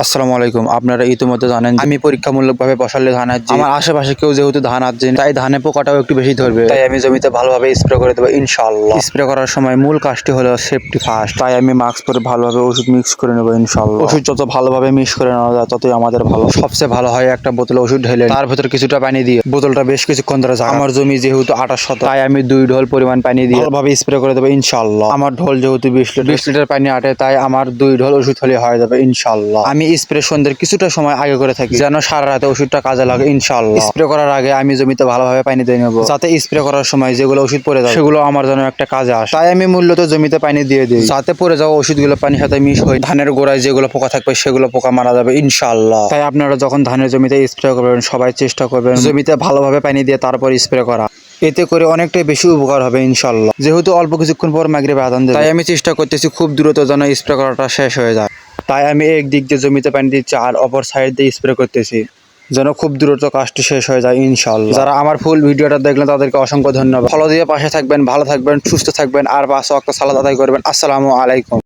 আসসালামু আলাইকুম। আপনারা ইতিমধ্যে জানেন আমি পরীক্ষামূলকভাবে বসালে ধান হাঁটছি। আমার আশেপাশে কেউ যেহেতু ধান হাঁটছে তাই ধানে পোকাটাও একটু বেশি ধরবে, তাই আমি জমিতে ভালোভাবে স্প্রে করে দেবো ইনশাআল্লাহ। স্প্রে করার সময় মূল কাজটি হলো সেফটি ফার্স্ট, তাই আমি মাস্ক পরে ভালোভাবে ওষুধ মিক্স করে নেবো ইনশাআল্লাহ। ওষুধ যত ভালোভাবে মিক্স করে নেওয়া যায় ততই আমাদের ভালো। সবচেয়ে ভালো হয় একটা বোতলে ওষুধ ঢেলে তার ভেতর কিছুটা পানি দিয়ে বোতলটা বেশ কিছুক্ষণ ধরে ঝাঁকা। আমার জমি যেহেতু 28 শতক, তাই আমি 2 ঢোল পরিমাণ পানি দিয়ে ভালোভাবে স্প্রে করে দেবো ইনশাআল্লাহ। আমার ঢোল যেহেতু 20 লিটার পানি আটে, তাই আমার 2 ঢোল ওষুধ হলে হয়ে যাবে ইনশাআল্লাহ। আমি স্প্রে সন্ধ্যের কিছুটা সময় আগে করে থাকি যেন সারা রাতে ওষুধটা কাজে লাগে ইনশাআল্লাহ। স্প্রে করার আগে আমি জমিতে ভালোভাবে পানি দিয়ে নেবো, যাতে স্প্রে করার সময় যেগুলো ওষুধ পড়ে যায় সেগুলো আমার যেন একটা কাজে আসে। তাই আমি মূলত জমিতে পানি দিয়ে দিই, যাতে পড়ে যাওয়া ওষুধগুলো পানির সাথে মিশ হয়ে ধানের গোড়ায় যেগুলো পোকা থাকবে সেগুলো পোকা মারা যাবে ইনশাআল্লাহ। তাই আপনারা যখন ধানের জমিতে স্প্রে করবেন সবাই চেষ্টা করবেন জমিতে ভালোভাবে পানি দিয়ে তারপর স্প্রে করা। এতে করে অনেকটাই বেশি উপকার হবে ইনশাআল্লাহ। যেহেতু অল্প কিছুক্ষণ পর মাগরিবে আযান দেবে, তাই আমি চেষ্টা করতেছি খুব দ্রুত যেন স্প্রে করাটা শেষ হয়ে যায়। তাই আমি এক দিক দিয়ে জমিতে পানি দিচ্ছি আর অপর সাইড দিয়ে স্প্রে করতেছি যেন খুব দ্রুত কাজটি শেষ হয়ে যায় ইনশাআল্লাহ। যারা আমার ফুল ভিডিওটা দেখলেন তাদেরকে অসংখ্য ধন্যবাদ। ফলো দিয়ে পাশে থাকবেন, ভালো থাকবেন, সুস্থ থাকবেন আর 5 ওয়াক্ত সালাত আদায় করবেন। আসসালামু আলাইকুম।